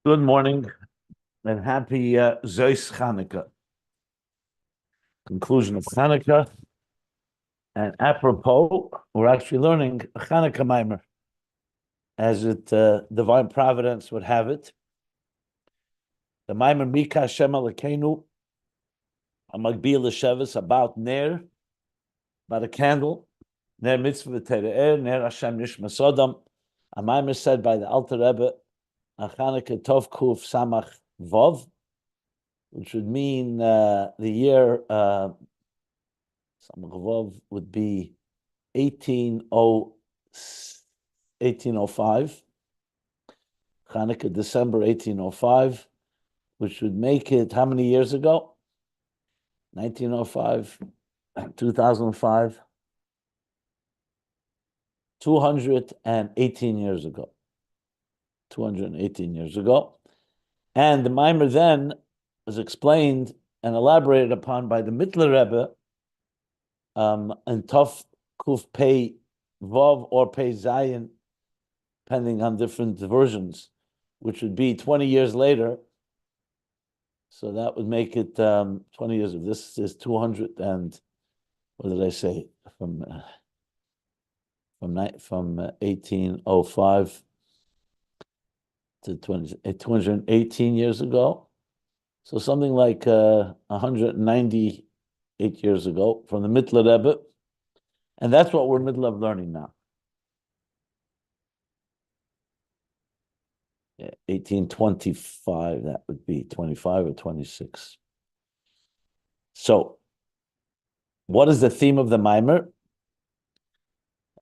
Good morning and happy Zeus Chanukah, conclusion of Chanukah. And apropos, we're actually learning a Chanukah mimer, as divine providence would have it. The mimer Mika Hashem Elokeinu, a Magbil L'Shevis, about Ner, about a candle, Ner Mitzvah Tere'er, Ner Hashem Nishma Sodom. A mimer said by the Alter Rebbe, a Chanukah Tov Kuf Samach Vov, which would mean the year Samach Vov would be 1805, Chanukah, December 1805, which would make it how many years ago? 1905, 2005, 218 years ago. 218 years ago. And the mimer then was explained and elaborated upon by the Mittler Rebbe and Tov Kuf Pei Vav or Pei Zayin, depending on different versions, which would be 20 years later. So that would make it 20 years of this is 200 and what did I say from 1805 to 218 years ago. So something like 198 years ago from the Mittler Rebbe. And that's what we're in the middle of learning now. 1825, that would be 25 or 26. So, what is the theme of the mimer?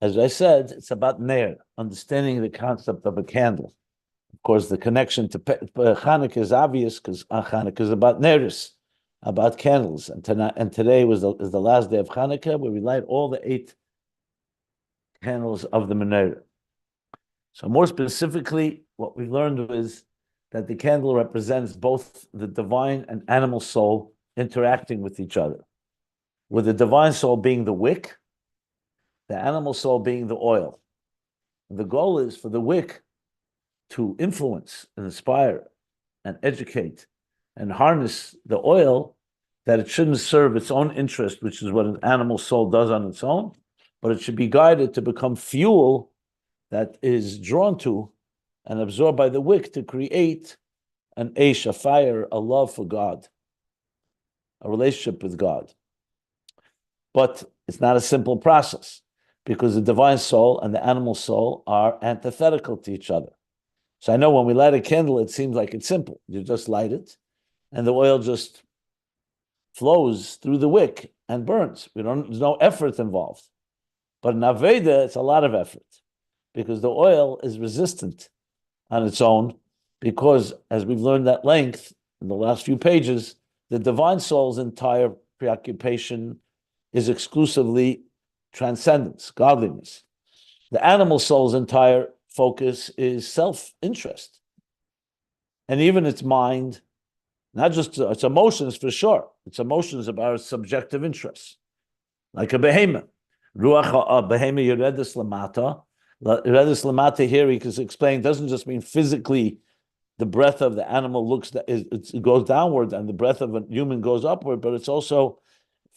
As I said, it's about Ner, understanding the concept of a candle. Of course, the connection to Chanukah is obvious because Chanukah is about Neris, about candles. And today is the last day of Chanukah, where we light all the 8 candles of the menorah. So more specifically, what we learned was that the candle represents both the divine and animal soul interacting with each other, with the divine soul being the wick, the animal soul being the oil. And the goal is for the wick to influence and inspire and educate and harness the oil, that it shouldn't serve its own interest, which is what an animal soul does on its own, but it should be guided to become fuel that is drawn to and absorbed by the wick to create an eish, a fire, a love for God, a relationship with God. But it's not a simple process because the divine soul and the animal soul are antithetical to each other. So I know when we light a candle, it seems like it's simple. You just light it and the oil just flows through the wick and burns. There's no effort involved. But in Aveda, it's a lot of effort because the oil is resistant on its own because, as we've learned at length in the last few pages, the divine soul's entire preoccupation is exclusively transcendence, godliness. The animal soul's entire focus is self-interest. And even its mind, not just its emotions for sure, its emotions about its subjective interests. Like a behemoth. Ruach behemoth yeredis lamata. Yeredis lamata here, he can explain, doesn't just mean physically the breath of the animal it goes downward and the breath of a human goes upward, but it's also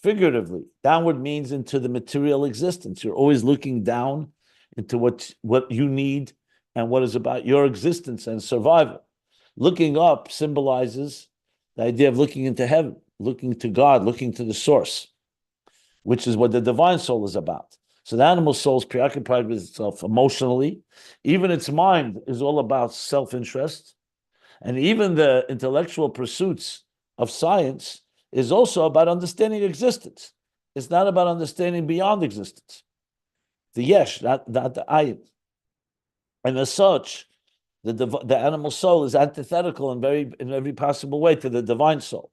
figuratively. Downward means into the material existence. You're always looking down into what you need and what is about your existence and survival. Looking up symbolizes the idea of looking into heaven, looking to God, looking to the source, which is what the divine soul is about. So the animal soul is preoccupied with itself emotionally. Even its mind is all about self-interest. And even the intellectual pursuits of science is also about understanding existence. It's not about understanding beyond existence. The yesh, not the ayin. And as such, the animal soul is antithetical in every possible way to the divine soul.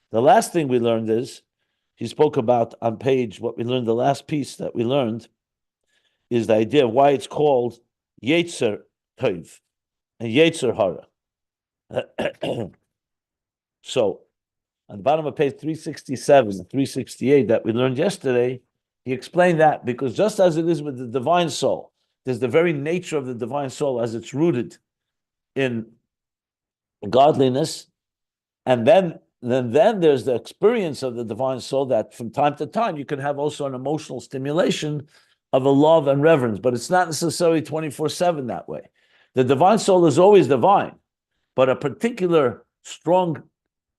The last thing we learned is, he spoke about on page, what we learned, the last piece that we learned is the idea of why it's called Yetzer Tov and Yetzer Hara. So, on the bottom of page 367 and 368 that we learned yesterday, he explained that because just as it is with the divine soul, there's the very nature of the divine soul as it's rooted in godliness, and then there's the experience of the divine soul that from time to time you can have also an emotional stimulation of a love and reverence, but it's not necessarily 24/7 that way. The divine soul is always divine, but a particular strong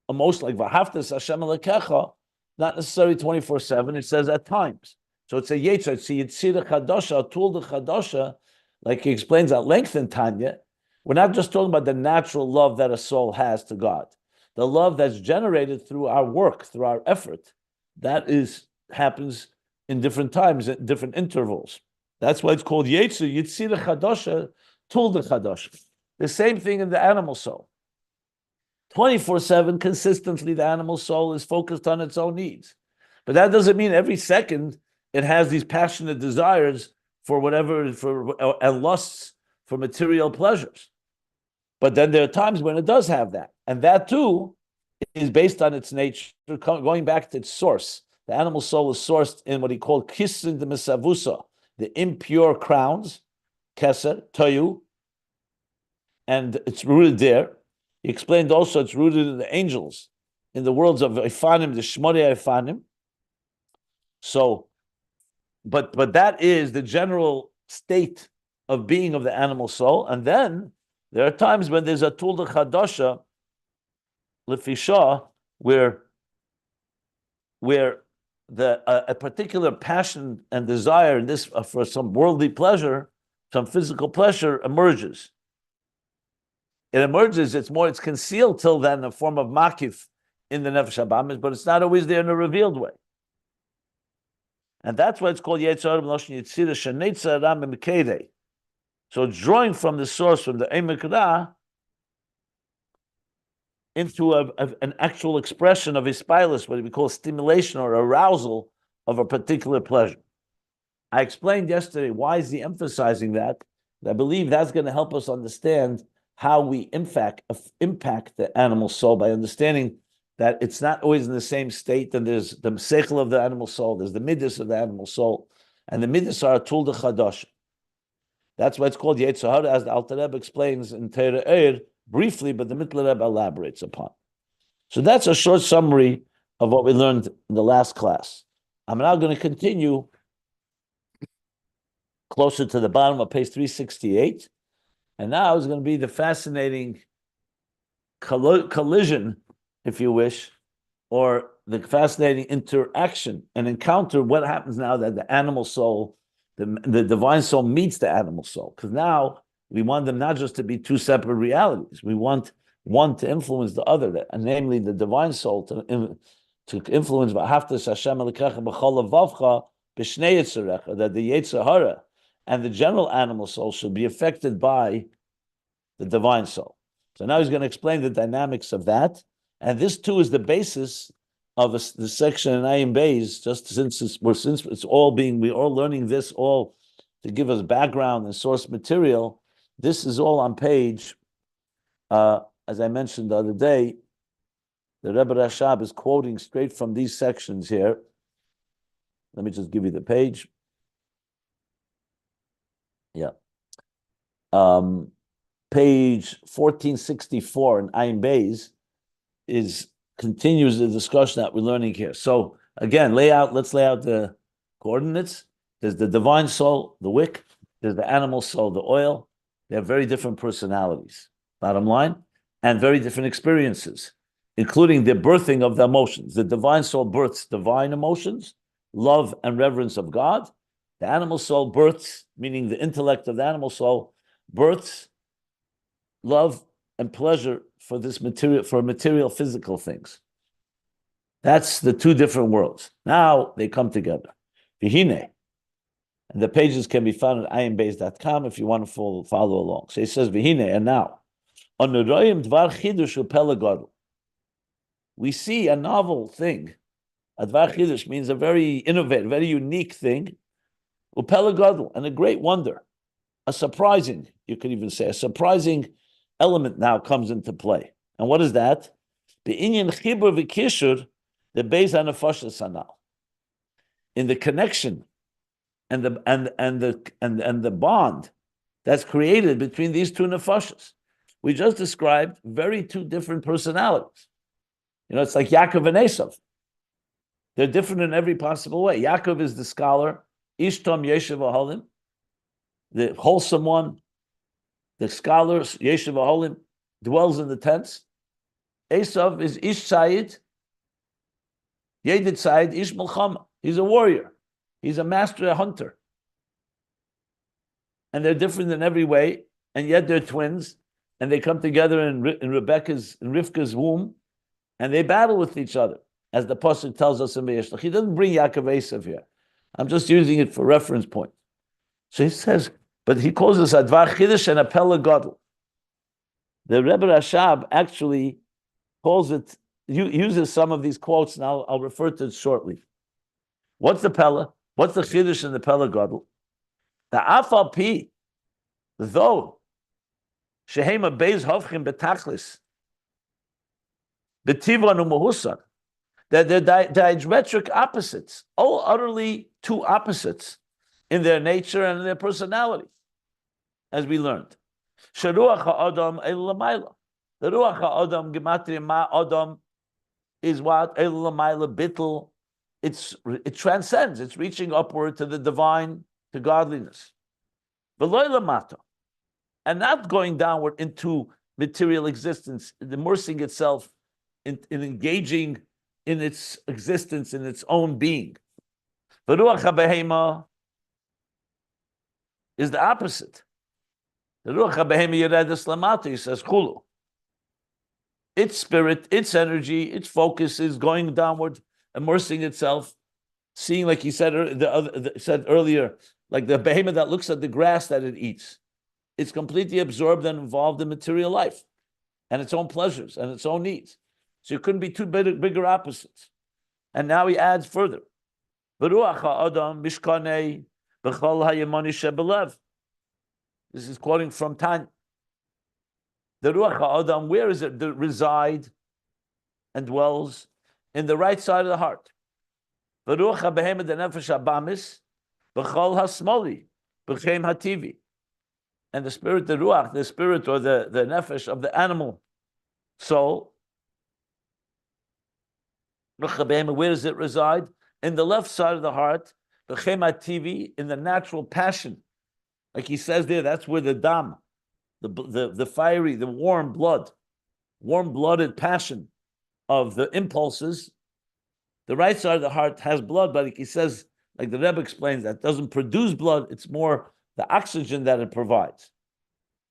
emotion like V'ahavtas Hashem Elokecha, not necessarily 24/7. It says at times. So it's a yetzer, it's a yitzira chadasha, a tool to chadasha, like he explains at length in Tanya. We're not just talking about the natural love that a soul has to God. The love that's generated through our work, through our effort, that happens in different times, at different intervals. That's why it's called yetzer, yitzira chadasha, tool to chadasha. The same thing in the animal soul. 24/7, consistently, the animal soul is focused on its own needs. But that doesn't mean every second it has these passionate desires for whatever, and lusts for material pleasures. But then there are times when it does have that. And that too is based on its nature, going back to its source. The animal soul is sourced in what he called kisin de misavusa, the impure crowns, keser, toyu, and it's rooted there. He explained also it's rooted in the angels, in the worlds of Ifanim, the Maamorei Ifanim. So, but that is the general state of being of the animal soul. And then there are times when there's a tulda chadasha, lefisha, where a particular passion and desire in this for some worldly pleasure, some physical pleasure emerges. It emerges, it's concealed till then in a form of makif in the Nefesh HaBamis, but it's not always there in a revealed way. And that's why it's called Yetzirah B'Lashon Yitzira Shenetza Ram Mekede. So it's drawing from the source, from the Emek Ra, into an actual expression of hispilus, what we call stimulation or arousal of a particular pleasure. I explained yesterday, why is he emphasizing that? I believe that's going to help us understand how we impact the animal soul by understanding that it's not always in the same state. And there's the seichel of the animal soul, there's the midas of the animal soul, and the midas are a tool de chadash. That's why it's called Yetzer Hara, as the Alter Rebbe explains in Teira Eir briefly, but the Mittler Rebbe elaborates upon. So that's a short summary of what we learned in the last class. I'm now going to continue closer to the bottom of page 368. And now is going to be the fascinating collision, if you wish, or the fascinating interaction and encounter. What happens now that the animal soul, the divine soul meets the animal soul? Because now we want them not just to be two separate realities. We want one to influence the other, and namely the divine soul to influence V'ahavtas Hashem Elokecha b'chol levavcha b'shnei yitzarecha, that the Yetzer Hara and the general animal soul should be affected by the divine soul. So now he's going to explain the dynamics of that. And this too is the basis of the section in Ayin Beis, just since it's all we're all learning this all to give us background and source material. This is all on page, as I mentioned the other day, the Rebbe Rashab is quoting straight from these sections here. Let me just give you the page. Yeah. Page 1464 in Ayin Beis continues the discussion that we're learning here. So again, let's lay out the coordinates. There's the divine soul, the wick. There's the animal soul, the oil. They have very different personalities, bottom line, and very different experiences, including the birthing of the emotions. The divine soul births divine emotions, love and reverence of God. The animal soul births, meaning the intellect of the animal soul, births love and pleasure for material physical things. That's the two different worlds. Now they come together. Vihine. And the pages can be found at ayinbeis.com if you want to follow along. So he says, Vihine, and now, we see a novel thing. Advar chidush means a very innovative, very unique thing. Upelagadol, and a great wonder. A surprising, you could even say, a surprising element now comes into play. And what is that? The inyan chibur v'kishur, the beis hanefashos hanal. In the connection and the bond that's created between these two nefashos. We just described very two different personalities. It's like Yaakov and Esav. They're different in every possible way. Yaakov is the scholar, Ishtom Yeshiv Ahalim, the wholesome one, the scholar, Yeshiv Ahalim, dwells in the tents. Esav is Ish Tzayid, Yedid Tzayid, Ish Milchama. He's a warrior. He's a master, a hunter. And they're different in every way, and yet they're twins, and they come together in Rivka's womb, and they battle with each other, as the pasuk tells us in Vayishlach. He doesn't bring Yaakov Esav here. I'm just using it for reference point. So he says, but he calls this Advar Chiddush and a Pella Gadol. The Rebbe Rashab actually calls it, uses some of these quotes, and I'll refer to it shortly. What's the Pella? What's the Chiddush and the Pella Gadol? The Afal Pi, though Shehema Beis Hovchim Betachlis, Betivon Umuhusan, that they're diametric opposites, all utterly two opposites in their nature and in their personality, as we learned. Sharuach ha'adam el lamayla. The ruach ha'adam gematria ma adam is what el lamayla bittul. It transcends. It's reaching upward to the divine, to godliness. V'loy lamata, and not going downward into material existence, immersing itself in engaging in its existence, in its own being. The ruach habehema is the opposite. The ruach habehema yeredes lamata, he says chulu. Its spirit, its energy, its focus is going downward, immersing itself, seeing, like he said earlier, like the behemoth that looks at the grass that it eats. It's completely absorbed and involved in material life and its own pleasures and its own needs. So you couldn't be two bigger opposites. And now he adds further. This is quoting from Tanya. The Ruach HaAdam, where is it that reside and dwells? In the right side of the heart. The Ruach HaBehemet the Nefesh HaBamis, B'chol HaSmoli, B'chem HaTivi. And the spirit, the Ruach, the spirit or the Nefesh of the animal soul, where does it reside? In the left side of the heart, the Chema TV, in the natural passion. Like he says there, that's where the dam, the fiery, the warm-blooded passion of the impulses. The right side of the heart has blood, but like he says, like the Rebbe explains, that doesn't produce blood, it's more the oxygen that it provides.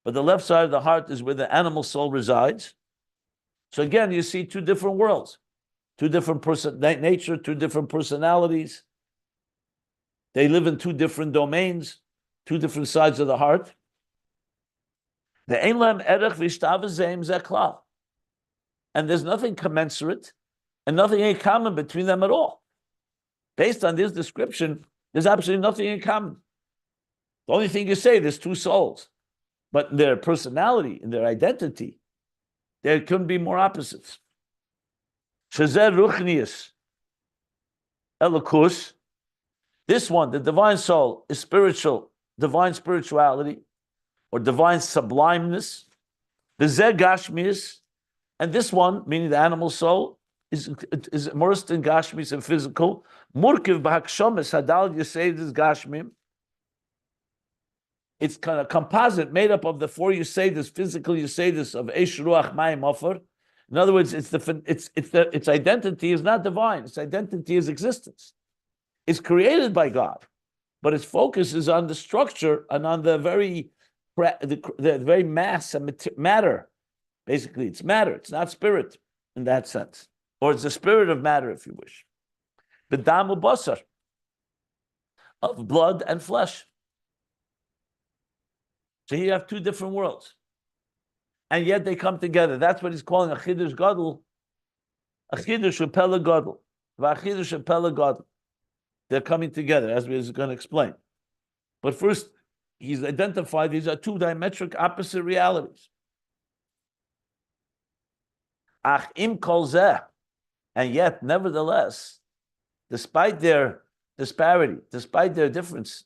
But the left side of the heart is where the animal soul resides. So again, you see two different worlds. Two different nature, two different personalities. They live in two different domains, two different sides of the heart. And there's nothing commensurate and nothing in common between them at all. Based on this description, there's absolutely nothing in common. The only thing you say, there's two souls. But in their personality, in their identity, there couldn't be more opposites. Shazer Ruchnius Elokus. This one, the divine soul, is spiritual, divine spirituality, or divine sublimeness. V'zeh Gashmius, and this one, meaning the animal soul, is immersed in Gashmis and physical. Murkiv b'hakshomis hadal yeseides Gashmim. It's kind of composite, made up of the four Yeseides, physical Yeseides of Eish Ruach Mayim Ofer. In other words, its identity is not divine. Its identity is existence. It's created by God, but its focus is on the structure and on the very mass and matter. Basically, it's matter. It's not spirit in that sense, or it's the spirit of matter, if you wish. B'dam u'basar, of blood and flesh. So here you have two different worlds. And yet they come together. That's what he's calling a chidush gadol, a chidush u'pela gadol, v'achidush u'pela gadol. They're coming together, as we're going to explain. But first, he's identified these are two diametric opposite realities. Ach im kol zeh, and yet, nevertheless, despite their disparity, despite their difference,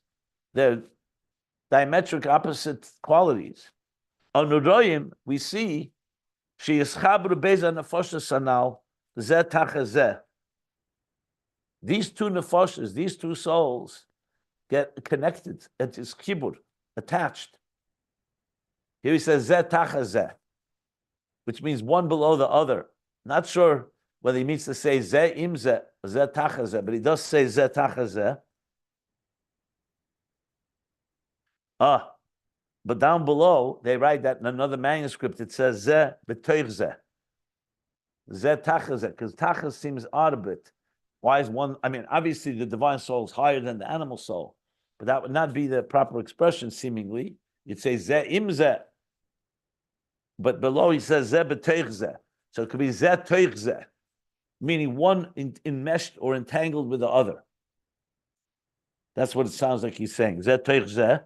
their diametric opposite qualities, On Nuroyim, we see she is chabru beza nefoshes sanal zeh tachazeh. These two nefoshes, these two souls, get connected. It is kibur, attached. Here he says zeh tachazeh, which means one below the other. Not sure whether he means to say zeh im zeh, zeh tachazeh, but he does say zeh tachazeh. But down below, they write that in another manuscript, it says zeh b'toich zeh. Zeh tachazeh, because tachaz seems odd a bit. Why is one, I mean, obviously the divine soul is higher than the animal soul, but that would not be the proper expression, seemingly. You'd say zeh im zeh. But below he says zeh b'toich zeh. So it could be zeh toich zeh, meaning one enmeshed or entangled with the other. That's what it sounds like he's saying. Zeh toich zeh.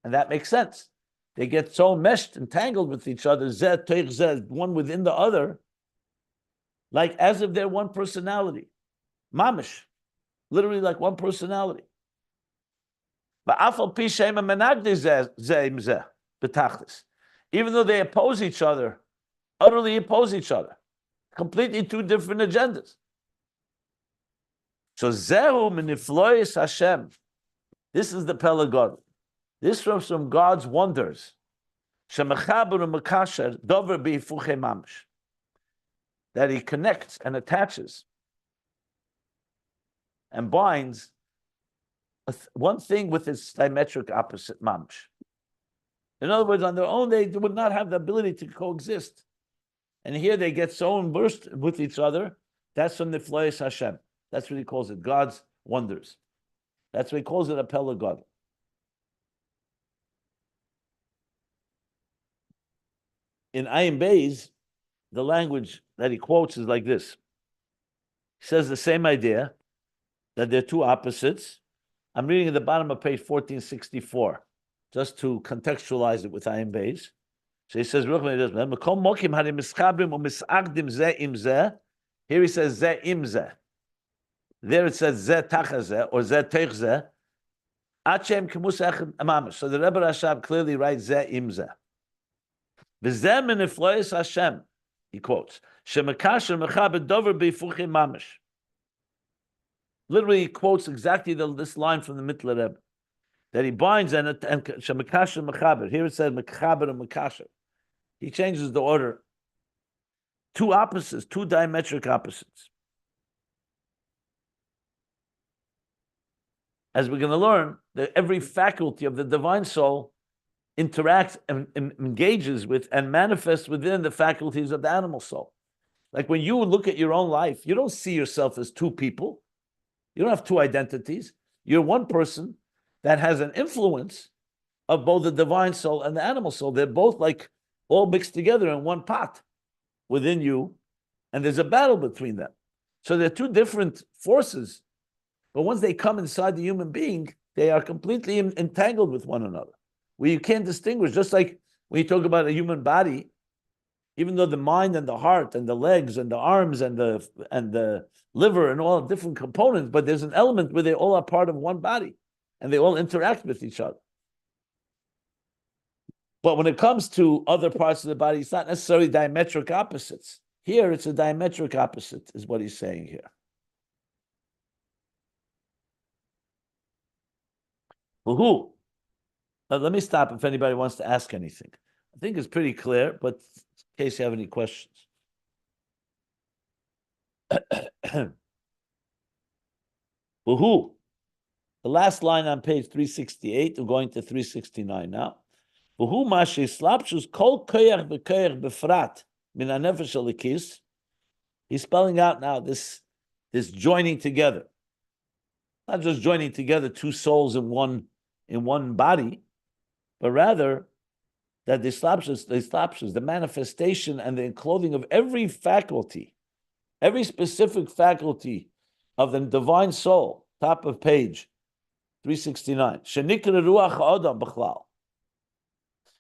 And that makes sense. They get so meshed, entangled with each other, one within the other, like as if they're one personality. Mamish, literally like one personality. Even though they oppose each other, utterly oppose each other, completely two different agendas. So Zehu miniflois Hashem. This is the Pelagod. This comes from God's wonders. That he connects and attaches and binds one thing with its diametric opposite, mamish. In other words, on their own, they would not have the ability to coexist. And here they get so immersed with each other. That's from the Floyes Hashem. That's what he calls it, God's wonders. That's what he calls it, a Pelagod. In Ayin Beis, the language that he quotes is like this. He says the same idea, that they're two opposites. I'm reading at the bottom of page 1464, just to contextualize it with Ayin Beis. So he says, here he says, Zeh im zeh. There it says, Zeh tachazeh, or Zeh teichzeh. So the Rebbe Rashab clearly writes, Zeh im zeh. V'zeh min iflois Hashem, he quotes, Shemekasher mechabed dover b'yifuchim mamish. Literally, he quotes exactly this line from the Mittler Rebbe, that he binds and Shemekasher mechaber. Here it says mechaber and mekasher. He changes the order. Two opposites, two diametric opposites. As we're going to learn, that every faculty of the divine soul interacts and engages with and manifests within the faculties of the animal soul. Like when you look at your own life, you don't see yourself as two people. You don't have two identities. You're one person that has an influence of both the divine soul and the animal soul. They're both like all mixed together in one pot within you, and there's a battle between them. So they're two different forces, but once they come inside the human being, they are completely entangled with one another, where you can't distinguish. Just like when you talk about a human body, even though the mind and the heart and the legs and the arms and the liver and all different components, but there's an element where they all are part of one body and they all interact with each other. But when it comes to other parts of the body, it's not necessarily diametric opposites. Here, it's a diametric opposite, is what he's saying here. Well, who? Let me stop if anybody wants to ask anything. I think it's pretty clear, but in case you have any questions. Well, who? The last line on page 368, we're going to 369 now. Who mashi slapshus kol koyach bekoyach befrat min hanefesh alikis. He's spelling out now this joining together, not just joining together two souls in one body, but rather that the slapshus, the manifestation and the enclothing of every faculty, every specific faculty of the divine soul. Top of page 369. Shenikra ruach ha'adam b'chlal.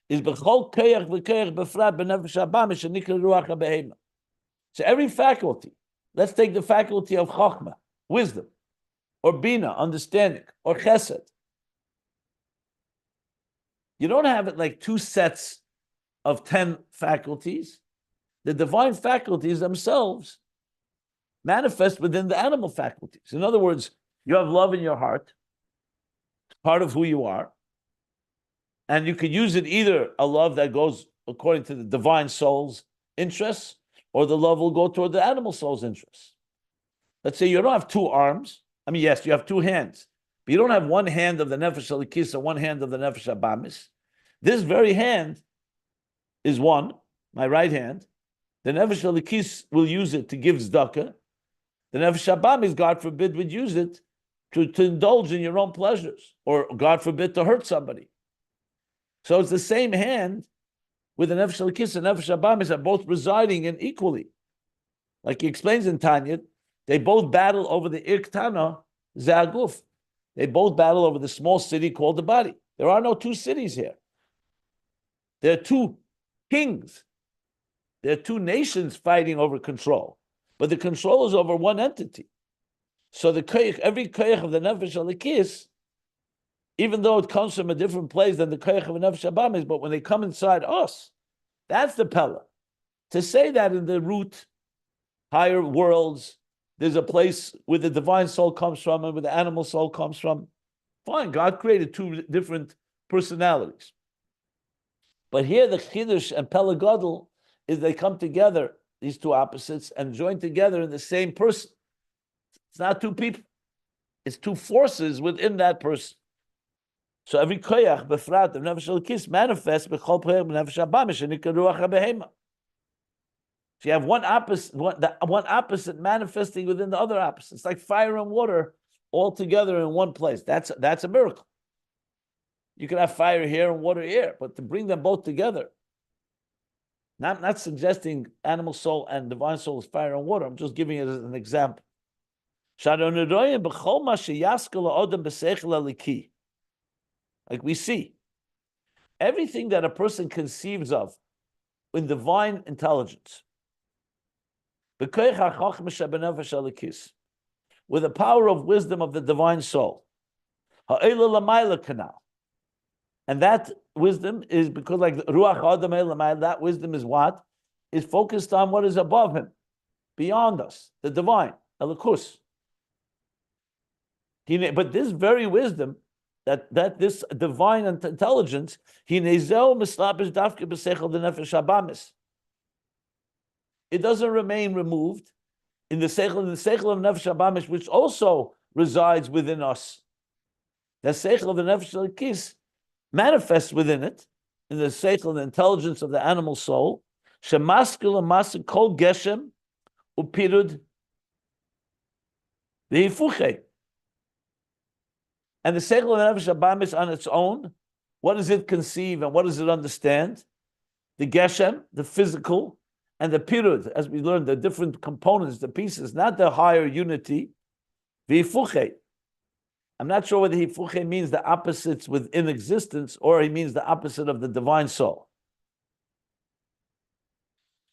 Is b'chol koyach v'koyach b'frat b'nefesh ha'bama shenikra ruach ha'behema. So every faculty, let's take the faculty of chokhmah, wisdom, or bina, understanding, or chesed. You don't have it like two sets of 10 faculties. The divine faculties themselves manifest within the animal faculties. In other words, you have love in your heart, part of who you are, and you could use it either a love that goes according to the divine soul's interests, or the love will go toward the animal soul's interests. Let's say you don't have two arms. I mean, yes, you have two hands, but you don't have one hand of the nefesh halikis and one hand of the nefesh habamis. This very hand is one, my right hand. The nefesh halikis will use it to give tzedakah. The nefesh habamis, God forbid, would use it to indulge in your own pleasures, or God forbid, to hurt somebody. So it's the same hand with the nefesh halikis and nefesh habamis are both residing in equally. Like he explains in Tanya, they both battle over the Irktana Zaguf. They both battle over the small city called the body. There are no two cities here. There are two kings. There are two nations fighting over control. But the control is over one entity. So the koyach, every koyach of the nefesh halikis, even though it comes from a different place than the koyach of a nefesh habamis, but when they come inside us, that's the pella. To say that in the root, higher worlds, there's a place where the divine soul comes from and where the animal soul comes from. Fine, God created two different personalities. But here the Chiddush and Pella Gadol is they come together, these two opposites, and join together in the same person. It's not two people. It's two forces within that person. So every koyach, befrat, of nefesh halikis manifests b'chol koyach b'nefesh habamish and ikaruach habehema. So you have one opposite manifesting within the other opposite. It's like fire and water all together in one place. That's a miracle. You can have fire here and water here, but to bring them both together, not suggesting animal soul and divine soul is fire and water. I'm just giving it as an example. Like we see, everything that a person conceives of in divine intelligence, with the power of wisdom of the divine soul, and that wisdom is because, like Ruach Adam, that wisdom is what? Is focused on what is above him, beyond us, the divine, Elikus. But this very wisdom, that this divine intelligence, it doesn't remain removed in the seichel of nefesh habamis, which also resides within us. The seichel of the nefesh halikis manifests within it, in the seichel, the intelligence of the animal soul. Shemaskil and kol geshem upirud v'hifuche. And the seichel of the nefesh habamis on its own, what does it conceive and what does it understand? The geshem, the physical, and the pirud, as we learned, the different components, the pieces, not the higher unity. V'hifuche. I'm not sure whether hifuche means the opposites within existence or he means the opposite of the divine soul.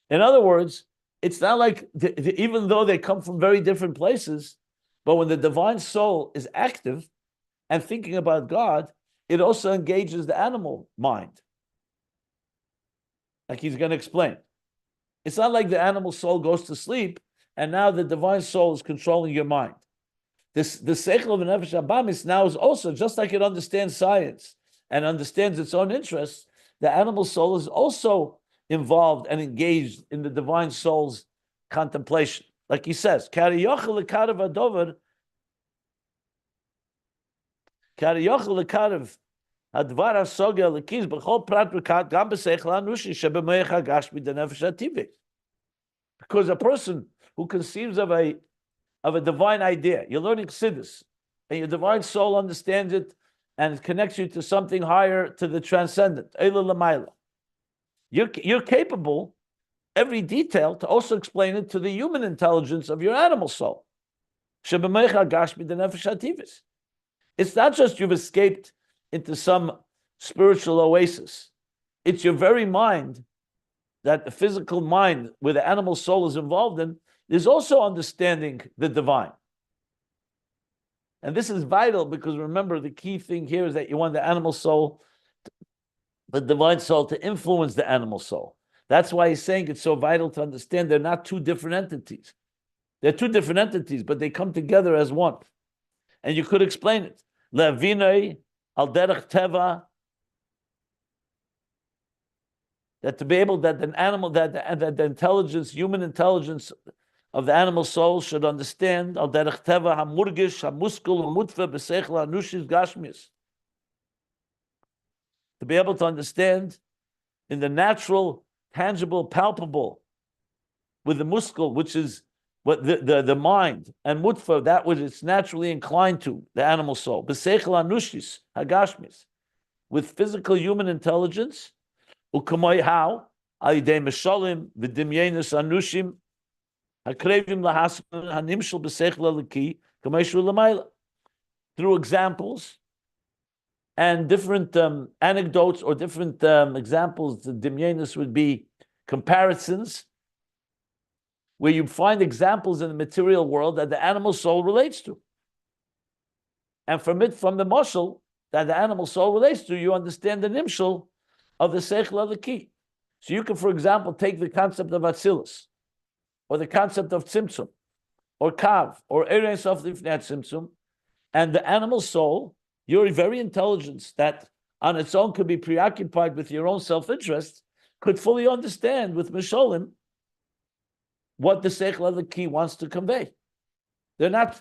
In other words, it's not like, even though they come from very different places, but when the divine soul is active and thinking about God, it also engages the animal mind. Like he's going to explain. It's not like the animal soul goes to sleep and now the divine soul is controlling your mind. The seichel of nefesh habamis now is also, just like it understands science and understands its own interests, the animal soul is also involved and engaged in the divine soul's contemplation. Like he says, Kari yochel lekarav adover, Kari yochel lekarav advar hasoga lekiz b'chol prat v'kat gam b'seichel anushi shebemoich hagashmi denefesh hativei. Because a person who conceives of a divine idea, you're learning Chassidus, and your divine soul understands it and it connects you to something higher, to the transcendent, Eila Lamaila. You're capable, every detail, to also explain it to the human intelligence of your animal soul. It's not just you've escaped into some spiritual oasis. It's your very mind, that the physical mind where the animal soul is involved in, is also understanding the divine. And this is vital because remember, the key thing here is that you want the animal soul the divine soul to influence the animal soul. That's why he's saying it's so vital to understand they're not two different entities. They're two different entities, but they come together as one. And you could explain it. Levinei al derech teva, that to be able, that an animal, that the intelligence, human intelligence of the animal soul should understand al derech teva hamurgish hamuskul umutfe b'seichel hanushis gashmis. To be able to understand in the natural, tangible, palpable, with the muscle, which is what the mind, and mutfa, that which it's naturally inclined to, the animal soul. B'seichel hanushis hagashmis, with physical human intelligence. Ukamoy how? Alidei meshalim v'dimyenus anushim hakrevim lahaskin hanimshul b'seichel aliki kamoy shu l'mayla. Through examples and different anecdotes or different examples, the dimyenus would be comparisons, where you find examples in the material world that the animal soul relates to. And from the mashal that the animal soul relates to, you understand the nimshal of the seichel of the key. So you can, for example, take the concept of atzilus, or the concept of tzimtzum, or kav, or erein sof lifnei tzimtzum, and the animal soul, your very intelligence that on its own could be preoccupied with your own self-interest, could fully understand with misholim what the seichel of the key wants to convey. They're not,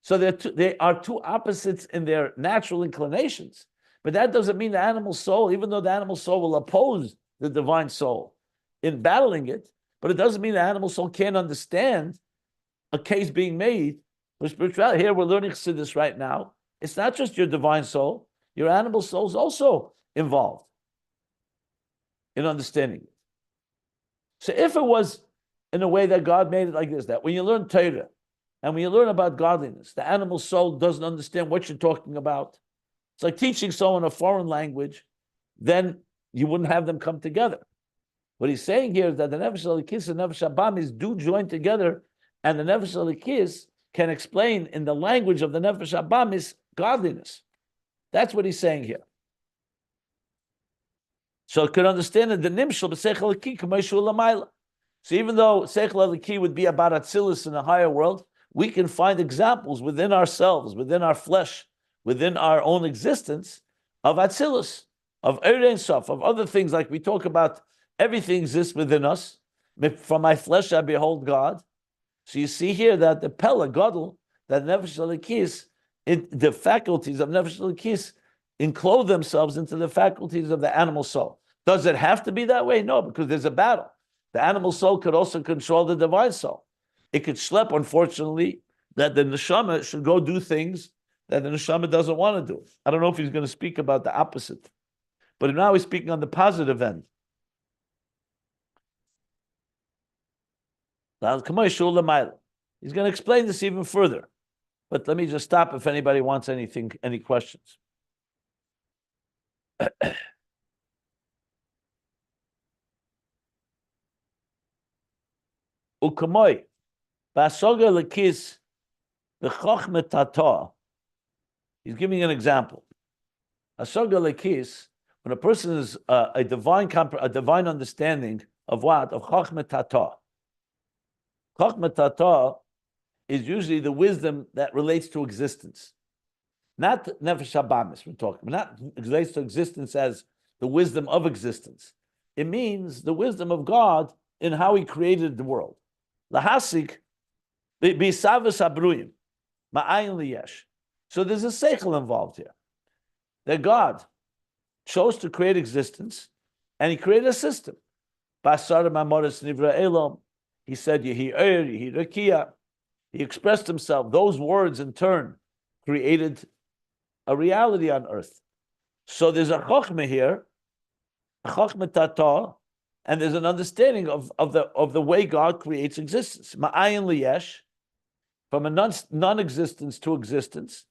so they are two opposites in their natural inclinations. But that doesn't mean the animal soul, even though the animal soul will oppose the divine soul in battling it, but it doesn't mean the animal soul can't understand a case being made for spirituality. Here we're learning Chassidus right now. It's not just your divine soul, your animal soul is also involved in understanding it. So if it was in a way that God made it like this, that when you learn Torah and when you learn about godliness, the animal soul doesn't understand what you're talking about. It's like teaching someone a foreign language, then you wouldn't have them come together. What he's saying here is that the Nefesh Elikis and Nefesh Abamis do join together, and the Nefesh Elikis can explain in the language of the Nefesh Abamis godliness. That's what he's saying here. So it could understand that the Nimshal b'Seichel Eliki k'Meishu L'mayla. So even though Seichel Eliki would be about Atzilus in a higher world, we can find examples within ourselves, within our flesh, within our own existence of Atzilus, of Erein Sof, of other things like we talk about. Everything exists within us. From my flesh I behold God. So you see here that the Pella Gadol, that Nefesh Elikis, the faculties of Nefesh Elikis enclose themselves into the faculties of the animal soul. Does it have to be that way? No, because there's a battle. The animal soul could also control the divine soul. It could schlep, unfortunately, that the neshama should go do things that the neshama doesn't want to do. I don't know if he's going to speak about the opposite, but now he's speaking on the positive end. He's going to explain this even further, but let me just stop if anybody wants any questions. Ukamoy, basoga lekis, the chochmet tata. He's giving an example. Asoga lekis, when a person is a divine understanding of what? Of chochmet tata. Chochmet tata is usually the wisdom that relates to existence. Not nefesh habamis, we're talking, not relates to existence as the wisdom of existence. It means the wisdom of God in how he created the world. Lahasik, b'isavas habruyim, ma'ayin liyesh. So there's a seichel involved here. That God chose to create existence, and he created a system. Basar Maamorei nivra elom. He said, Yehi er, Yehi rakia. He expressed himself. Those words in turn created a reality on earth. So there's a chokhmah here, a chokhmah tata, and there's an understanding of the way God creates existence. Ma'ayin liyesh, from a non-existence to existence.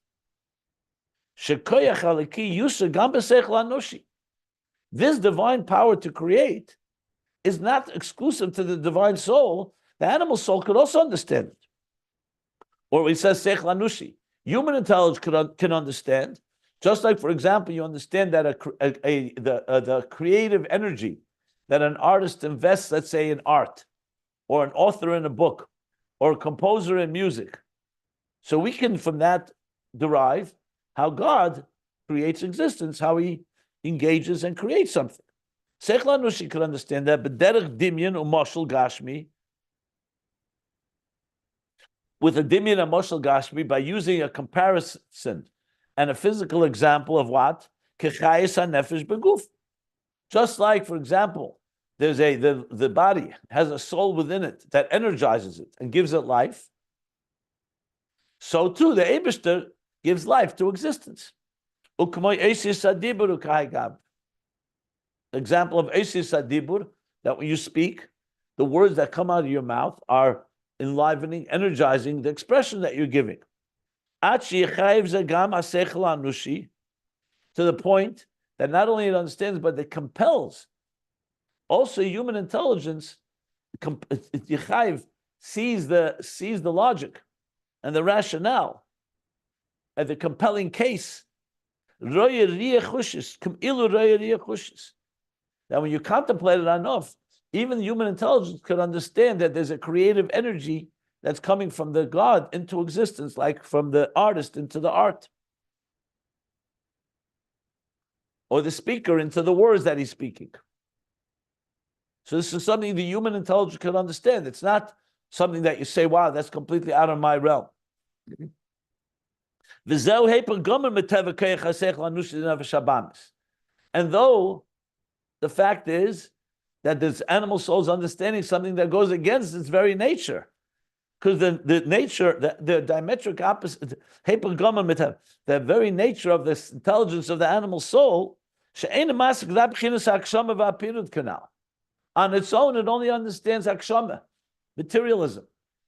Shekoyach aliki yusa gam b'seichel anoshi. This divine power to create is not exclusive to the divine soul. The animal soul could also understand it. Or he says seichel anushi. Human intelligence can understand, Just like, for example, you understand that the creative energy that an artist invests, let's say, in art, or an author in a book, or a composer in music. So we can, from that, derive how God creates existence, how he engages and creates something. Seichel Anushi could understand that, but derech dimyan u'mashal gashmi, with a dimyan and mashal gashmi, by using a comparison and a physical example of what? Kechayis hanefesh beguf. Just like, for example, there's the body has a soul within it that energizes it and gives it life. So too, the Eibishter gives life to existence. Example of Eisis Adibur, that when you speak, the words that come out of your mouth are enlivening, energizing the expression that you're giving. To the point that not only it understands, but it compels. Also, human intelligence, sees the logic and the rationale and the compelling case. That when you contemplate it enough, even human intelligence could understand that there's a creative energy that's coming from the God into existence, like from the artist into the art, or the speaker into the words that he's speaking. So this is something the human intelligence can understand. It's not something that you say, wow, that's completely out of my realm. And though the fact is that this animal soul is understanding something that goes against its very nature, because the nature, the diametric opposite, the very nature of this intelligence of the animal soul, on its own, it only understands akshama, materialism.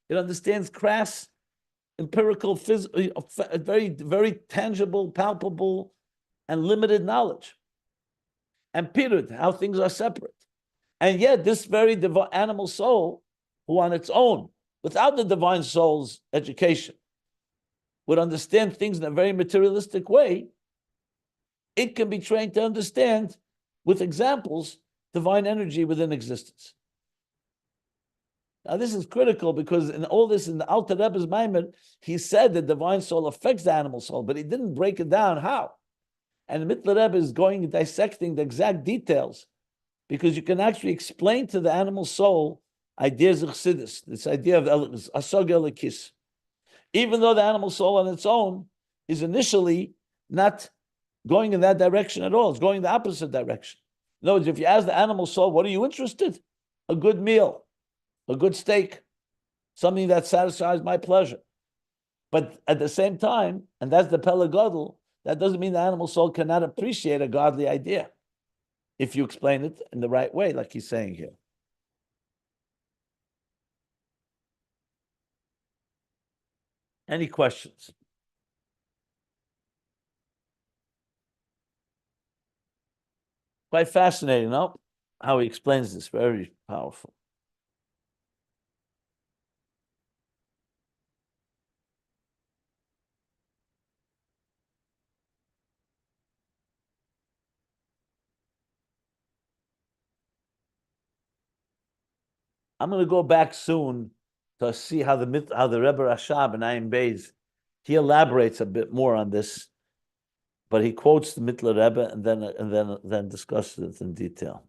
It understands crass, empirical, very, very tangible, palpable, and limited knowledge. And pirud, how things are separate. And yet, this very animal soul, who on its own, without the divine soul's education, would understand things in a very materialistic way, it can be trained to understand, with examples, divine energy within existence. Now, this is critical because in all this, in the Alter Rebbe's Maimer, he said the divine soul affects the animal soul, but he didn't break it down how. And the Mittler Rebbe is going and dissecting the exact details, because you can actually explain to the animal soul ideas of chassidus, this idea of asog elikis. Even though the animal soul on its own is initially not going in that direction at all, it's going the opposite direction. In other words, if you ask the animal soul, what are you interested? A good meal, a good steak, something that satisfies my pleasure. But at the same time, and that's the Pele Gadol, that doesn't mean the animal soul cannot appreciate a godly idea if you explain it in the right way, like he's saying here. Any questions? Quite fascinating, no? How he explains this, very powerful. I'm going to go back soon to see how the Rebbe Rashab and Ayin Beis, he elaborates a bit more on this, but he quotes the Mittler Rebbe and then discusses it in detail.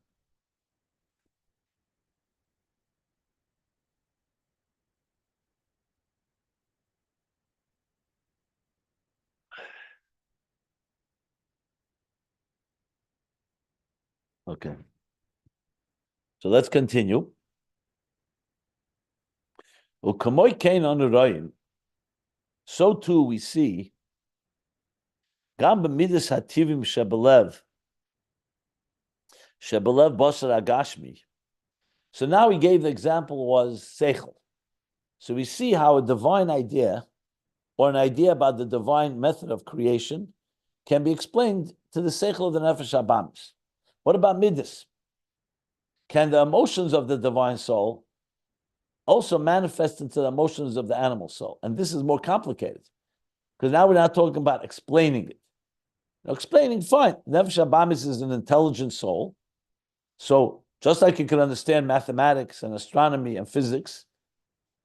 Okay. So let's continue. So too we see Shebelev Basar Agashmi. So now he gave the example was Seichel. So we see how a divine idea or an idea about the divine method of creation can be explained to the Seichel of the Nefesh Abamis. What about Midas? Can the emotions of the divine soul also manifest into the emotions of the animal soul? And this is more complicated, because now we're not talking about explaining it. Now, explaining, fine, Nefesh Abamis is an intelligent soul. So just like you can understand mathematics and astronomy and physics,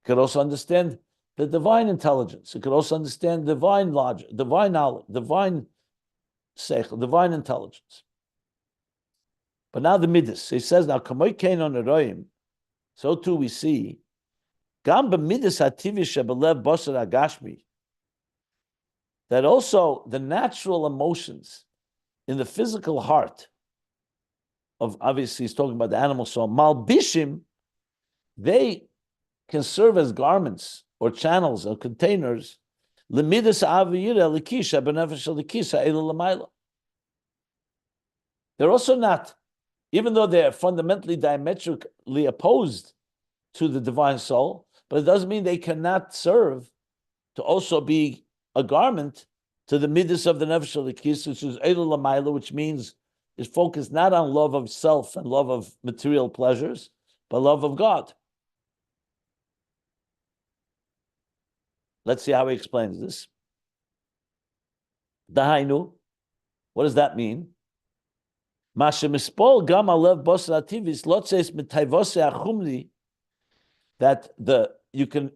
you could also understand the divine intelligence. You could also understand divine logic, divine knowledge, divine seichel, divine intelligence. But now the midas, he says, now kamoy kein on eroim, so too we see, gam b'midas hativi shebelev basar agashmi, that also the natural emotions in the physical heart of, obviously he's talking about the animal soul, malbishim, they can serve as garments or channels or containers. Lemidas aviyira likisha benefesh likisha ela lamayla. They're also not, even though they're fundamentally diametrically opposed to the divine soul, but it doesn't mean they cannot serve to also be a garment to the midas of the nefesh likis, which is ela lamayla, which means is focused not on love of self and love of material pleasures, but love of God. Let's see how he explains this. Dahainu, what does that mean? That you can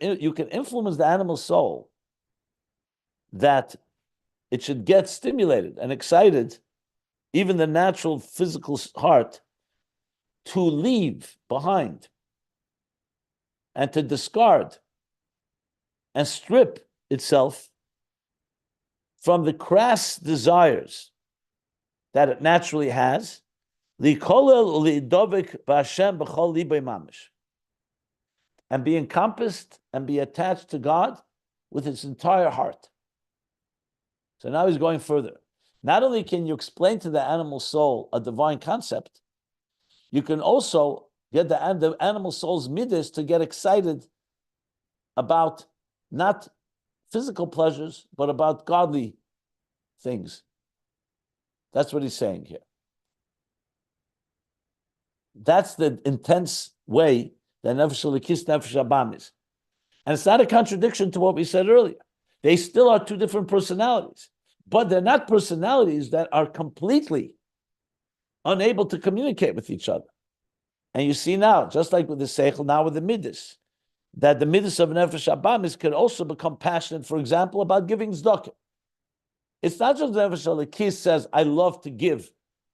influence the animal soul, that it should get stimulated and excited, even the natural physical heart, to leave behind and to discard and strip itself from the crass desires that it naturally has, and be encompassed and be attached to God with its entire heart. So now he's going further. Not only can you explain to the animal soul a divine concept, you can also get the animal soul's midas to get excited about not physical pleasures, but about godly things. That's what he's saying here. That's the intense way that Nefesh Elikis, Nefesh Abam is. And it's not a contradiction to what we said earlier. They still are two different personalities, but they're not personalities that are completely unable to communicate with each other. And you see now, just like with the Seichel, now with the Midas, that the Midas of Nefesh Abamis can also become passionate, for example, about giving tzedakah. It's not just Nefesh Elikis says, I love to give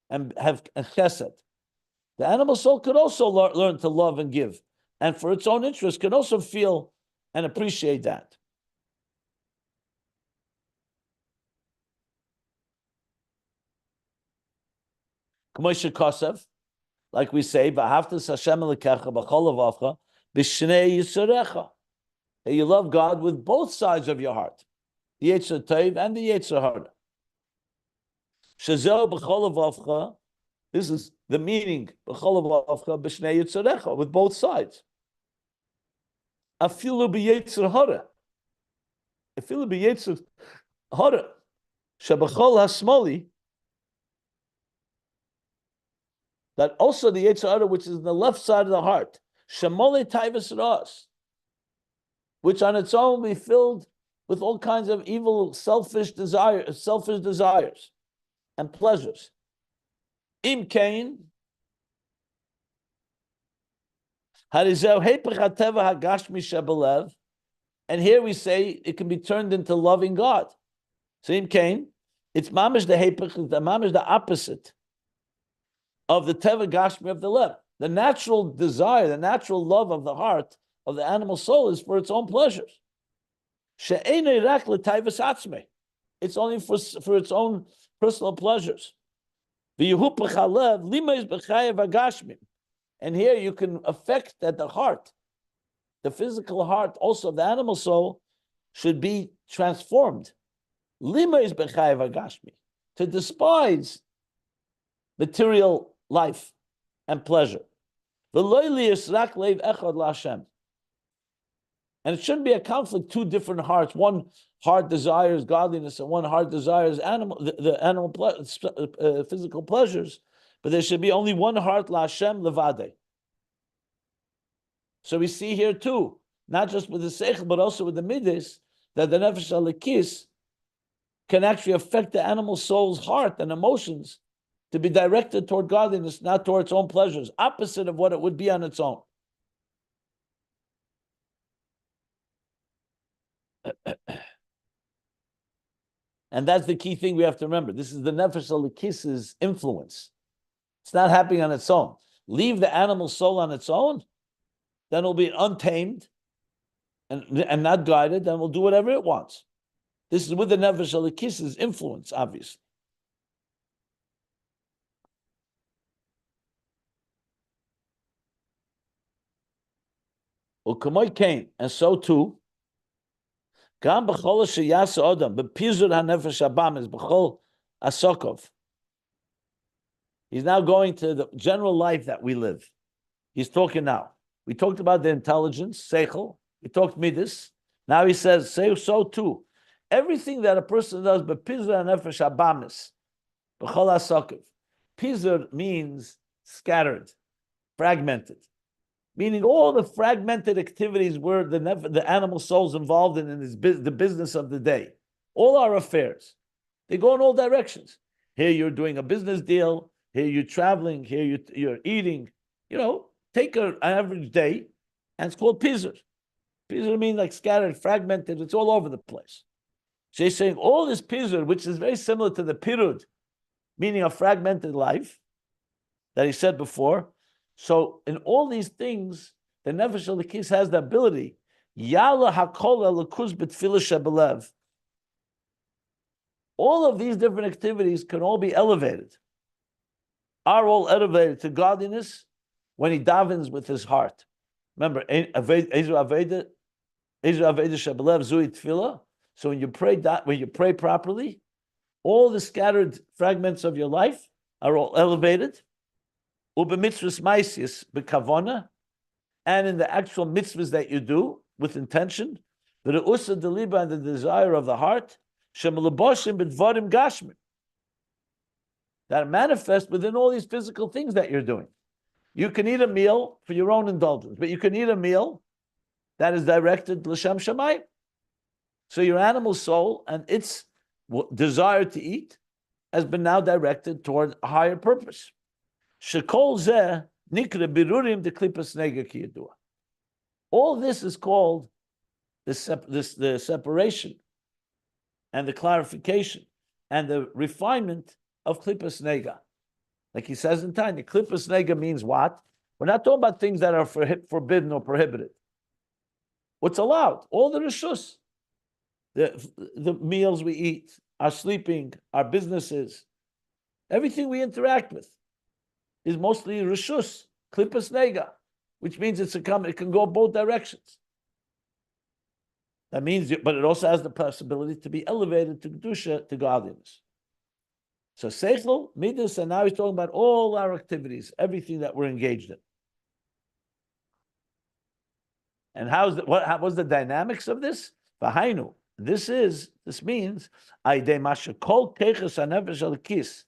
and have a chesed. The animal soul could also learn to love and give, and for its own interest, can also feel and appreciate that. K'moshe Kosev, like we say, "V'ahavtas Hashem Elokecha b'chol levavcha b'shnei yisorecha." That you love God with both sides of your heart, the Yetzer Tov and the Yetzer Hara. Shezeh b'chol levavcha. This is the meaning b'chol levavcha b'shnei yitzorecha, with both sides. Afilu b'yetzer hara. Afilu b'yetzer hara. Sheb'chol hasmoli. That also the yetzer hara, which is in the left side of the heart, shemole taivas ras, which on its own will be filled with all kinds of evil, selfish desires and pleasures. Im kain, harizel hepech hateva hagashmi shebelev, and here we say it can be turned into loving God. So im kain, it's mamish the hepech, the mamish the opposite of the teva gashmi of the lev. The natural desire, the natural love of the heart of the animal soul is for its own pleasures. She'enei rak l'tayvas atzmei. It's only for its own personal pleasures. And here you can affect that the heart, the physical heart also of the animal soul, should be transformed. To despise material life and pleasure. And it shouldn't be a conflict, two different hearts. One heart desires godliness and one heart desires the animal physical pleasures. But there should be only one heart, La Hashem Levade. So we see here too, not just with the Seichel, but also with the Midas, that the Nefesh Elikis can actually affect the animal soul's heart and emotions to be directed toward godliness, not toward its own pleasures, opposite of what it would be on its own. And that's the key thing we have to remember. This is the Nefesh Elikis's influence. It's not happening on its own. Leave the animal soul on its own, then it'll be untamed and not guided, then will do whatever it wants. This is with the Nefesh Elikis's influence, obviously. And so too, Gam b'chol sheyasa odam b'pizur hanefesh habamis b'chol asokov. He's now going to the general life that we live. He's talking now. We talked about the intelligence, seichel. We talked midas. Now he says, say so too. Everything that a person does, b'pizur hanefesh habamis b'chol asokov. Pizur means scattered, fragmented. Meaning all the fragmented activities where the animal soul's involved in the business of the day. All our affairs. They go in all directions. Here you're doing a business deal. Here you're traveling. Here you're eating. Take an average day, and it's called pizur. Pizur means like scattered, fragmented. It's all over the place. So he's saying all this pizur, which is very similar to the pirud, meaning a fragmented life, that he said before. So in all these things, the Nefesh Elikis has the ability. Yala hakol elokuz b'tfilah shebelev. All of these different activities can all be elevated. Are all elevated to godliness when he davens with his heart. Remember, Ezu Aveda shebelev zui tfilah. So when you pray properly, all the scattered fragments of your life are all elevated. Ubemitzvahs ma'asis bekavona, and in the actual mitzvahs that you do with intention, the reusa deliba and the desire of the heart, shemelaboshim b'dvarim gashmi, that manifest within all these physical things that you're doing. You can eat a meal for your own indulgence, but you can eat a meal that is directed l'shem shamayim. So your animal soul and its desire to eat has been now directed toward a higher purpose. Shekol zeh nikra birurim de klipas nega ki yadua. All this is called the separation and the clarification and the refinement of klipas nega. Like he says in Tanya, klipas nega means what? We're not talking about things that are forbidden or prohibited. What's allowed? All the rishus, the meals we eat, our sleeping, our businesses, everything we interact with is mostly rishus, klipas nega, which means it can go both directions. That means, but it also has the possibility to be elevated to kedusha, to godliness. So seichel, midas, and now he's talking about all our activities, everything that we're engaged in. And what was the dynamics of this? V'hainu. This means aidei mashakol keches hanefesh elikis.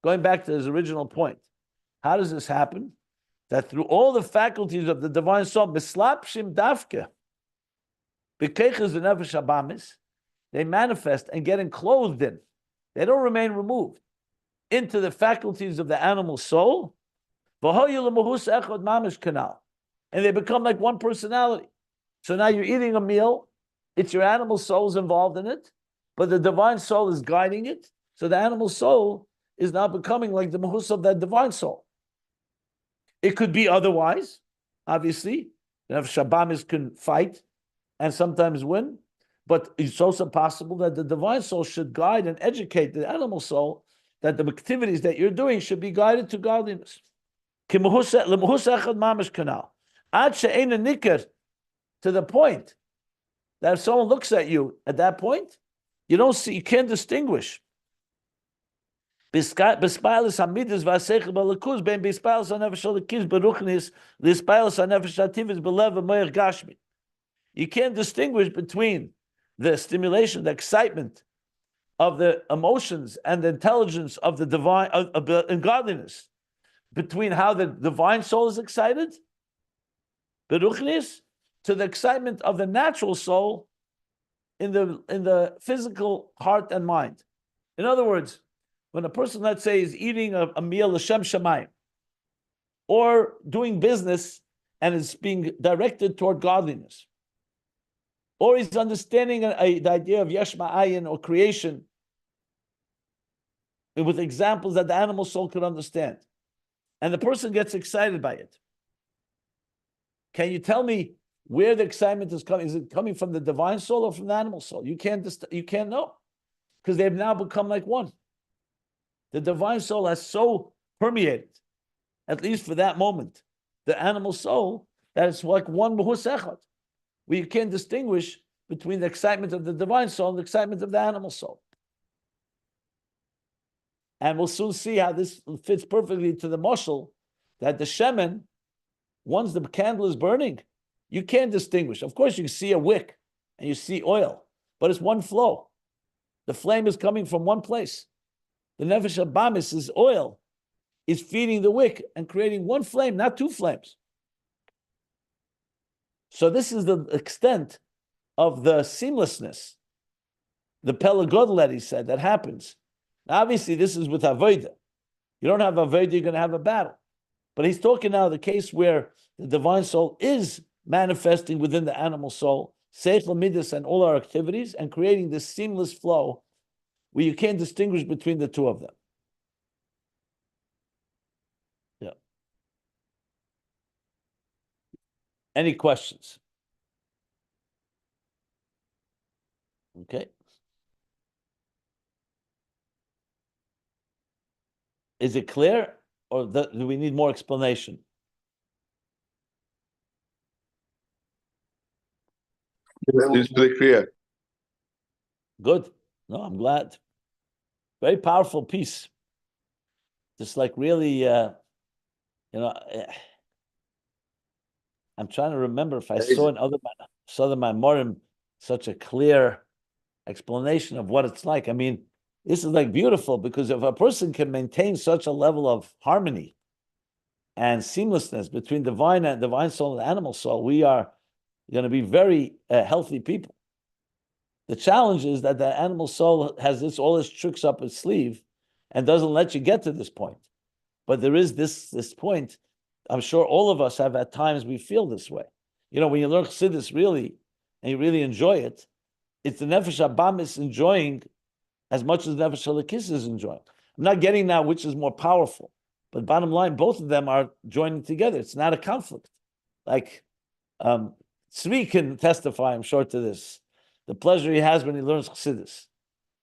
Going back to his original point. How does this happen? That through all the faculties of the divine soul, mislapshim dafke, b'keiches the nefesh habamis, they manifest and get enclosed in. They don't remain removed into the faculties of the animal soul. And they become like one personality. So now you're eating a meal, it's your animal soul involved in it, but the divine soul is guiding it. So the animal soul is now becoming like the mahus of that divine soul. It could be otherwise, obviously. Shabamis can fight and sometimes win, but it's also possible that the divine soul should guide and educate the animal soul that the activities that you're doing should be guided to godliness. To the point that if someone looks at you at that point, you can't distinguish. You can't distinguish between the stimulation, the excitement of the emotions and the intelligence of the divine and godliness, between how the divine soul is excited, beruchnis, to the excitement of the natural soul in the physical heart and mind. In other words, when a person, let's say, is eating a meal l'shem shamayim, or doing business and is being directed toward godliness, or he's understanding the idea of yesh ma'ayin or creation with examples that the animal soul could understand, and the person gets excited by it. Can you tell me where the excitement is coming? Is it coming from the divine soul or from the animal soul? You can't know, because they've now become like one. The divine soul has so permeated, at least for that moment, the animal soul, that it's like one b'hus echad, where you can't distinguish between the excitement of the divine soul and the excitement of the animal soul. And we'll soon see how this fits perfectly to the mashal, that the shemen, once the candle is burning, you can't distinguish. Of course, you see a wick and you see oil, but it's one flow. The flame is coming from one place. The nefesh habamis is oil, is feeding the wick and creating one flame, not two flames. So this is the extent of the seamlessness, the pelagodel that he said, that happens. Now, obviously, this is with avodah. You don't have avodah, you're going to have a battle. But he's talking now the case where the divine soul is manifesting within the animal soul, seichel midas and all our activities, and creating this seamless flow where you can't distinguish between the two of them. Yeah. Any questions? Okay. Is it clear, or do we need more explanation? It's pretty clear. Good. No, I'm glad. Very powerful piece. Just like really, I'm trying to remember if I saw in other Maamorei such a clear explanation of what it's like. I mean, this is like beautiful, because if a person can maintain such a level of harmony and seamlessness between divine soul and animal soul, we are going to be very healthy people. The challenge is that the animal soul has all its tricks up its sleeve and doesn't let you get to this point. But there is this point. I'm sure all of us have at times we feel this way. When you learn Chassidus really, and you really enjoy it, it's the Nefesh Habamis enjoying as much as the Nefesh Halakis is enjoying. I'm not getting now which is more powerful, but bottom line, both of them are joining together. It's not a conflict. Like Tzvi can testify, I'm sure, to this. The pleasure he has when he learns Chassidus.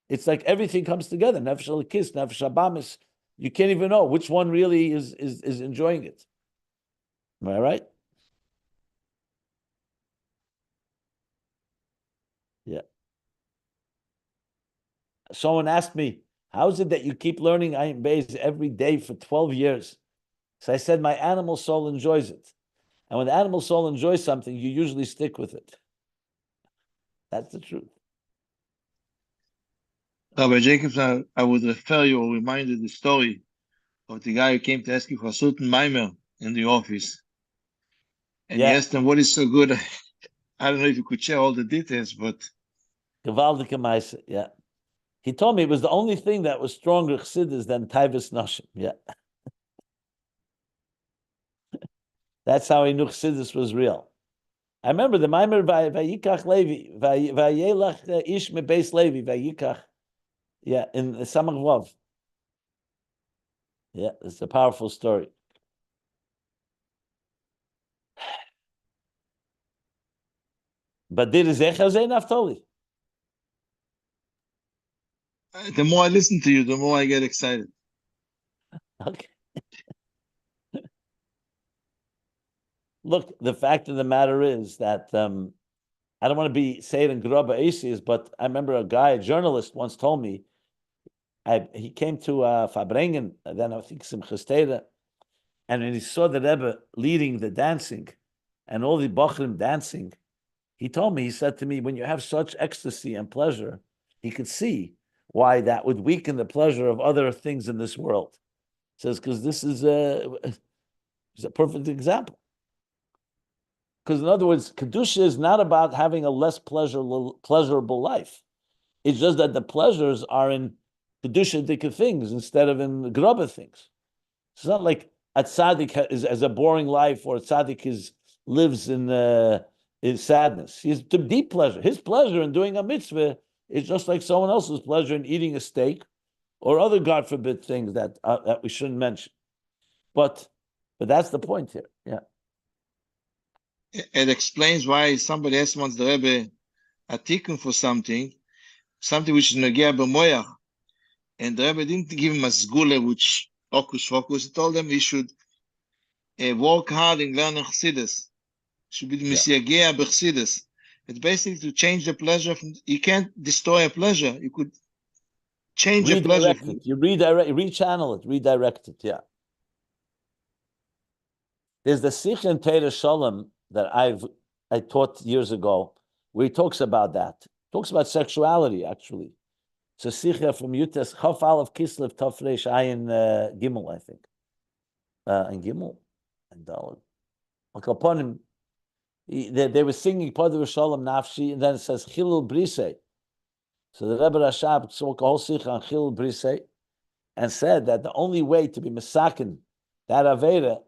It's like everything comes together. Nefesh Halakis, Nefesh Habamis. You can't even know which one really is enjoying it. Am I right? Yeah. Someone asked me, how is it that you keep learning Ayin Beis every day for 12 years? So I said, my animal soul enjoys it. And when the animal soul enjoys something, you usually stick with it. That's the truth. Rabbi Jacobs, I would refer you or remind you the story of the guy who came to ask you for a certain mimer in the office. And he asked him, what is so good? I don't know if you could share all the details, but... Gewaldige Meise, yeah. He told me it was the only thing that was stronger chassidus than Taivas Nashim. Yeah. That's how he knew chassidus was real. I remember the Maimer Vayikach Levi, Vayelach Ish Mebeis Levi, Vayikach. Yeah, in Samach Vav. Yeah, it's a powerful story. But did it Zechazeh Naftali? The more I listen to you, the more I get excited. Okay. Look, the fact of the matter is that I don't want to say it in Graba Aces, but I remember a journalist once told me, he came to Fabrengen, then I think Simchas Torah, and when he saw the Rebbe leading the dancing and all the Bachrim dancing, he said to me, when you have such ecstasy and pleasure, he could see why that would weaken the pleasure of other things in this world. He says, because this is a perfect example. Because in other words, Kedusha is not about having a less pleasurable life. It's just that the pleasures are in Kedusha things instead of in grubba things. It's not like a tzaddik is a boring life, or a tzaddik lives in sadness. He's to deep pleasure. His pleasure in doing a mitzvah is just like someone else's pleasure in eating a steak or other, God forbid, things that we shouldn't mention. But that's the point here. Yeah. It explains why somebody asked once the Rebbe a tikkun for something which is negea b'moyach, and the Rebbe didn't give him a sgula which focus. He told him he should work hard in learning chassidus. Should be misiyagea b'chassidus. It's basically to change the pleasure from. You can't destroy a pleasure. You could change a pleasure. You rechannel it, redirect it. Yeah. There's the Sikh in Teira Shalom that I taught years ago, where he talks about that. Talks about sexuality, actually. It's a Sikha from Yutes Chaf Aleph Kislev Tafresh Ayin Gimel, I think. And Gimel and Daled. Upon him, they were singing Padur Shalom Nafshi, and then it says Chilul Brise. So the Rebbe Rashab spoke a whole Sikha on Chilul Brise and said that the only way to be Mesakin, that Aveda,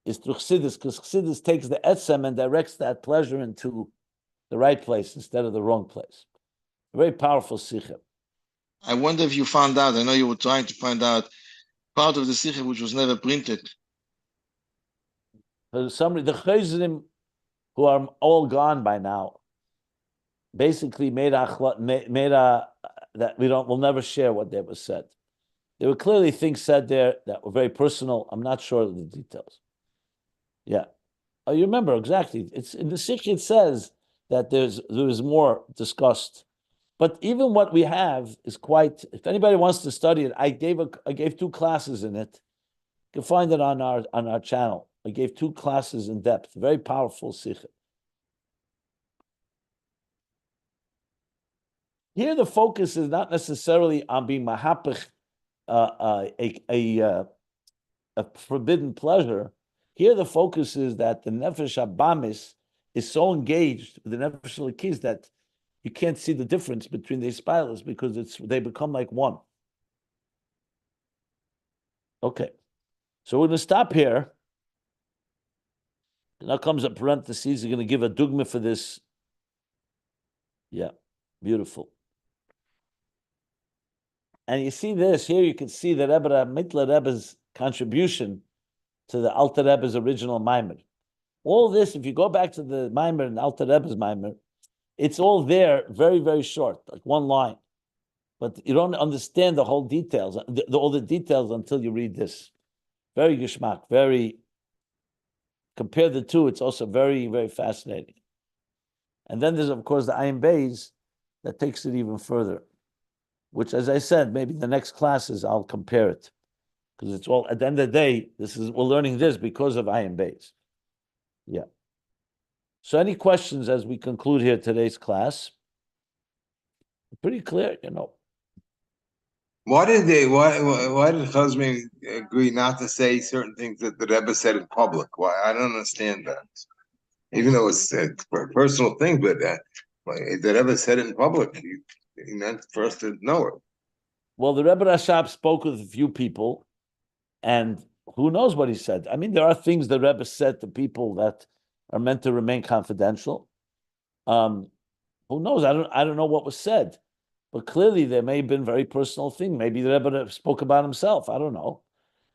is through Chassidus, because Chassidus takes the etzem and directs that pleasure into the right place instead of the wrong place. A very powerful sikha. I wonder if you found out, I know you were trying to find out, part of the sikha which was never printed. The Chayzerim, who are all gone by now, basically made that we'll never share what they was said. There were clearly things said there that were very personal. I'm not sure of the details. Yeah. Oh, you remember exactly. It's in the Sikh. It says that there's more discussed, but even what we have is quite. If anybody wants to study it, I gave 2 classes in it. You can find it on our channel. I gave 2 classes in depth. Very powerful Sikh. Here, the focus is not necessarily on being mahapich, a forbidden pleasure. Here, the focus is that the nefesh habamis is so engaged with the nefesh lakis that you can't see the difference between the spirals because they become like one. Okay, so we're going to stop here. Now comes a parenthesis. You're going to give a dugma for this. Yeah, beautiful. And you see this here. You can see the Rebbe Mitler Rebbe's contribution to the Alter Rebbe's original Maimer. All this, if you go back to the Maimer and Alter Rebbe's Maimer, it's all there, very, very short, like one line. But you don't understand the whole details, all the details until you read this. Very geschmack, very, compare the two, it's also very, very fascinating. And then there's, of course, the Ayin Beis that takes it even further, which, as I said, maybe the next classes I'll compare it. Because it's all, at the end of the day, we're learning this because of Ayin Beis. Yeah. So any questions as we conclude here today's class? Pretty clear, you know. Why did Chazmi agree not to say certain things that the Rebbe said in public? Why? I don't understand that. Even though it's a personal thing, but the Rebbe said it in public. He meant for us to know it. Well, the Rebbe Rashab spoke with a few people, and who knows what he said. I mean, there are things the Rebbe said to people that are meant to remain confidential. Who knows? I don't know what was said. But clearly there may have been very personal thing. Maybe the Rebbe spoke about himself. I don't know.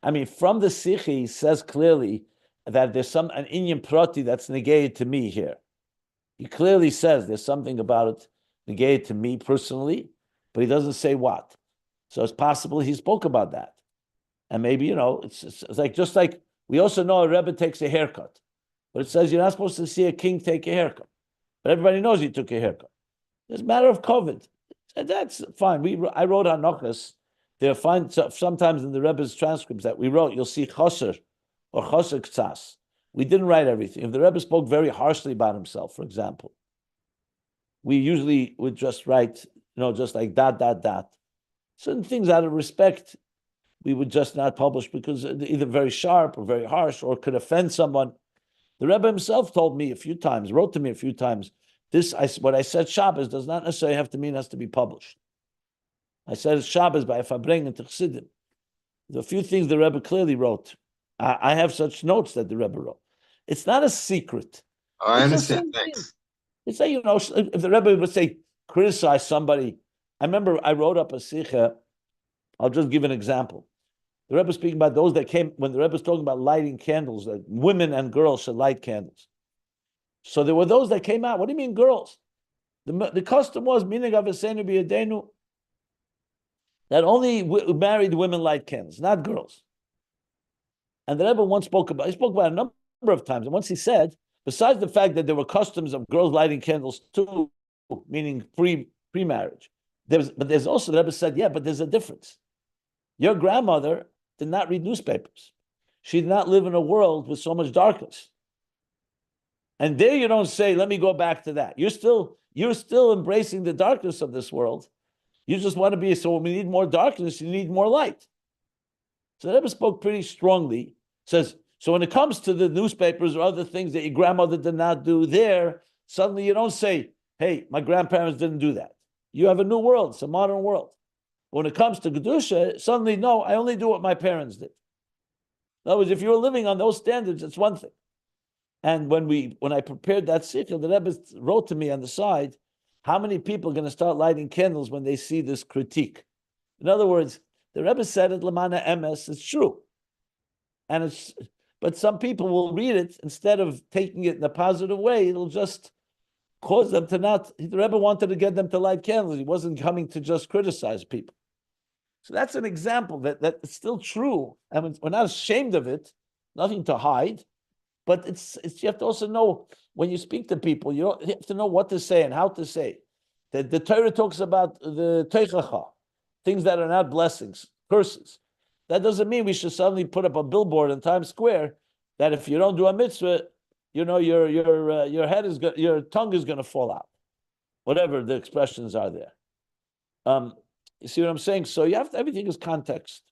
I mean, from the Sikh, he says clearly that there's an inyan prati that's negated to me here. He clearly says there's something about it negated to me personally, but he doesn't say what. So it's possible he spoke about that. And maybe, you know, it's like, just like we also know a Rebbe takes a haircut, but it says you're not supposed to see a king take a haircut. But everybody knows he took a haircut. It's a matter of COVID. And that's fine. I wrote Hanochas. They're fine. Sometimes in the Rebbe's transcripts that we wrote, you'll see Choser or Choser Ktsas. We didn't write everything. If the Rebbe spoke very harshly about himself, for example, we usually would just write, just like ... Certain things out of respect, we would just not publish because either very sharp or very harsh or could offend someone. The Rebbe himself told me a few times, wrote to me a few times, what I said Shabbos does not necessarily have to mean it has to be published. I said it's Shabbos by if I bring into Chassidim. There's a few things the Rebbe clearly wrote. I have such notes that the Rebbe wrote. It's not a secret. I understand. Thanks. It's like, if the Rebbe would say, criticize somebody. I remember I wrote up a sikha. I'll just give an example. The Rebbe speaking about those that came, when the Rebbe was talking about lighting candles, that women and girls should light candles. So there were those that came out. What do you mean girls? The custom was, meaning of Asenu b'yadenu, that only married women light candles, not girls. And the Rebbe once spoke about it a number of times. And once he said, besides the fact that there were customs of girls lighting candles too, meaning pre-marriage, there's also, the Rebbe said, yeah, but there's a difference. Your grandmother did not read newspapers. She did not live in a world with so much darkness. And there you don't say, let me go back to that. You're still embracing the darkness of this world. You just want to be, so when we need more darkness, you need more light. So the Rebbe spoke pretty strongly, says, so when it comes to the newspapers or other things that your grandmother did not do there, suddenly you don't say, hey, my grandparents didn't do that. You have a new world, it's a modern world. When it comes to Kedusha, suddenly, no, I only do what my parents did. In other words, if you were living on those standards, it's one thing. And when I prepared that sikha, the Rebbe wrote to me on the side, how many people are going to start lighting candles when they see this critique? In other words, the Rebbe said it, Lamana Emes, it's true. But some people will read it, instead of taking it in a positive way, it'll just cause them to not, the Rebbe wanted to get them to light candles. He wasn't coming to just criticize people. So that's an example that it's still true. And we're not ashamed of it, nothing to hide. But it's you have to also know, when you speak to people, you have to know what to say and how to say. The Torah talks about the teichacha, things that are not blessings, curses. That doesn't mean we should suddenly put up a billboard in Times Square that if you don't do a mitzvah, your tongue is going to fall out. Whatever the expressions are there. You see what I'm saying? So everything is context.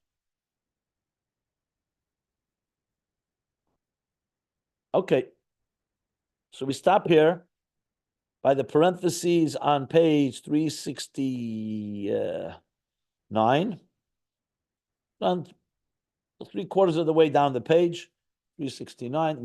Okay. So we stop here by the parentheses on page 369. And 3/4 of the way down the page, 369.